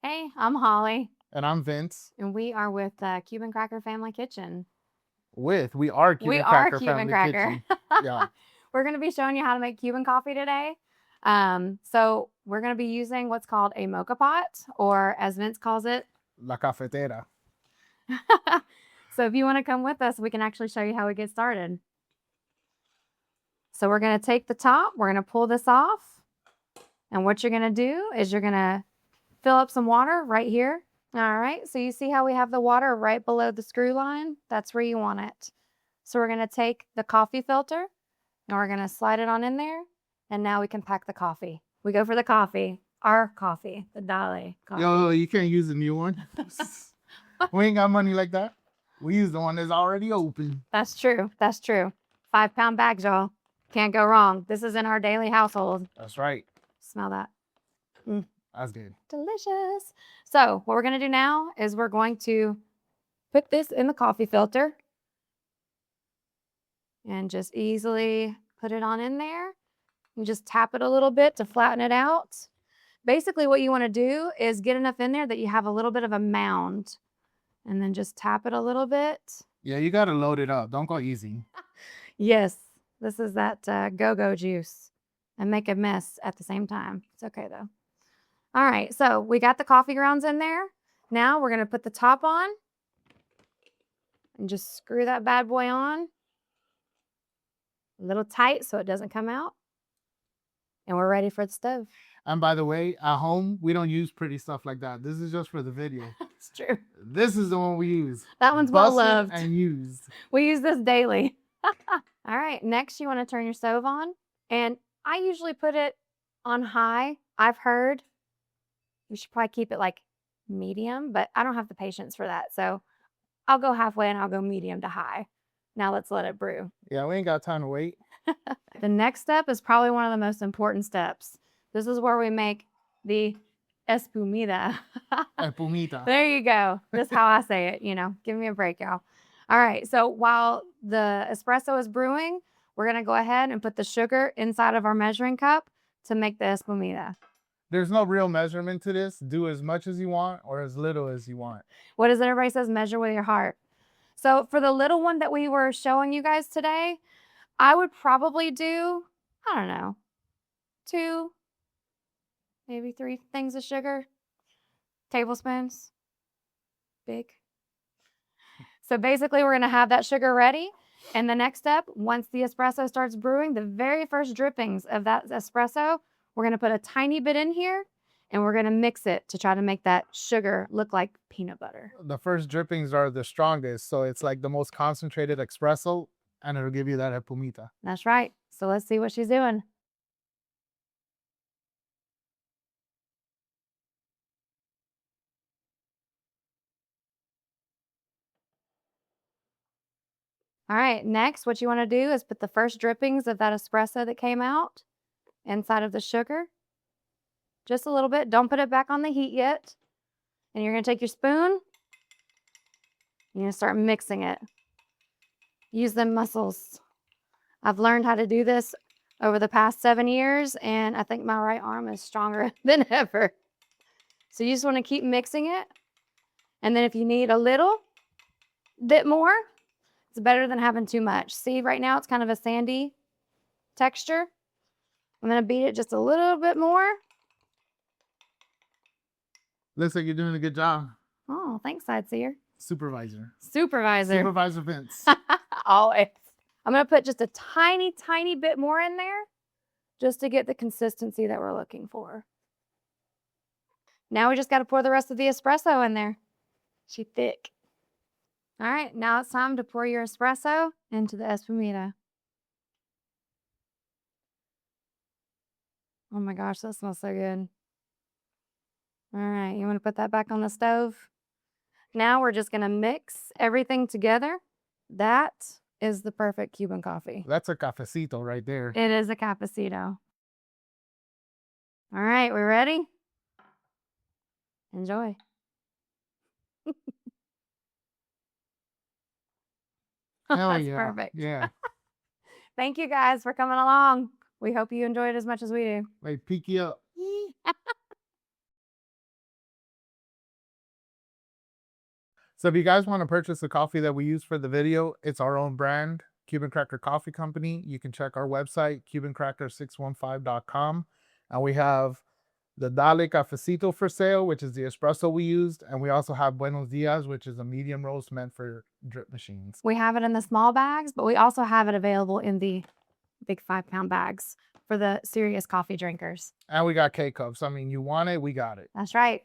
Hey, I'm Holly, And I'm Vince. and we are with Cuban Cracker Family Kitchen. We are We Cuban are Cracker Cuban Family Cracker. Kitchen. Yeah. We're going to be showing you how to make Cuban coffee today. So we're going to be using what's called a mocha pot, or as Vince calls it. La cafetera. So if you want to come with us, we can actually show you how we get started. So we're going to take the top, we're going to pull this off. And what you're going to do is you're going to fill up some water right here. All right, so you see how we have the water right below the screw line? That's where you want it. So we're going to take the coffee filter and we're going to slide it on in there. And now we can pack the coffee. We go for the coffee, our coffee, the Dale coffee. Yo, you can't use a new one. We ain't got money like that. We use the one that's already open. That's true. That's true. 5-pound bags, y'all. Can't go wrong. This is in our daily household. That's right. Smell that. That's good. Delicious. So what we're going to do now is we're going to put this in the coffee filter and just easily put it on in there. You just tap it a little bit to flatten it out. Basically what you want to do is get enough in there that you have a little bit of a mound, and then just tap it a little bit. Yeah, you got to load it up. Don't go easy. Yes, this is that go-go juice, and make a mess at the same time. It's okay though. All right, so we got the coffee grounds in there. Now we're going to put the top on and just screw that bad boy on a little tight so it doesn't come out. And we're ready for the stove. And by the way, at home, we don't use pretty stuff like that. This is just for the video. It's true. This is the one we use. That one's well loved. And used. We use this daily. All right, next you want to turn your stove on. And I usually put it on high. I've heard you should probably keep it like medium, but I don't have the patience for that. So I'll go halfway and I'll go medium to high. Now let's let it brew. Yeah, we ain't got time to wait. The next step is probably one of the most important steps. This is where we make the espumita. Espumita. There you go. That's how I say it, you know. Give me a break, y'all. All right, so while the espresso is brewing, we're going to go ahead and put the sugar inside of our measuring cup to make the espumita. There's no real measurement to this. Do as much as you want or as little as you want. What is it? Everybody says measure with your heart. So for the little one that we were showing you guys today, I would probably do, I don't know, 2, maybe 3 things of sugar, tablespoons, big. So basically we're gonna have that sugar ready. And the next step, once the espresso starts brewing, the very first drippings of that espresso, we're gonna put a tiny bit in here and we're gonna mix it to try to make that sugar look like peanut butter. The first drippings are the strongest, so it's like the most concentrated espresso, and it'll give you that espumita. That's right. So let's see what she's doing. All right, next what you want to do is put the first drippings of that espresso that came out inside of the sugar. Just a little bit. Don't put it back on the heat yet. And you're going to take your spoon. You're going to start mixing it. Use them muscles. I've learned how to do this over the past 7 years, and I think my right arm is stronger than ever. So you just want to keep mixing it. And then if you need a little bit more, it's better than having too much. See, right now it's kind of a sandy texture. I'm going to beat it just a little bit more. Looks like you're doing a good job. Oh, thanks, Sideseer. Supervisor. Supervisor Vince. Always. I'm going to put just a tiny, tiny bit more in there just to get the consistency that we're looking for. Now we just got to pour the rest of the espresso in there. She's thick. All right, now it's time to pour your espresso into the espumita. Oh my gosh, that smells so good. All right, you want to put that back on the stove? Now we're just going to mix everything together. That is the perfect Cuban coffee. That's a cafecito right there. It is a cafecito. All right, we ready? Enjoy. Hell That's yeah. perfect. Yeah. Thank you guys for coming along. We hope you enjoyed it as much as we do. Like, peek you up. So if you guys want to purchase the coffee that we use for the video, it's our own brand, Cuban Cracker Coffee Company. You can check our website, cubancracker615.com. And we have the Dale Cafecito for sale, which is the espresso we used. And we also have Buenos Dias, which is a medium roast meant for drip machines. We have it in the small bags, but we also have it available in the big 5-pound bags for the serious coffee drinkers. And we got K-Cups. I mean, you want it, we got it. That's right.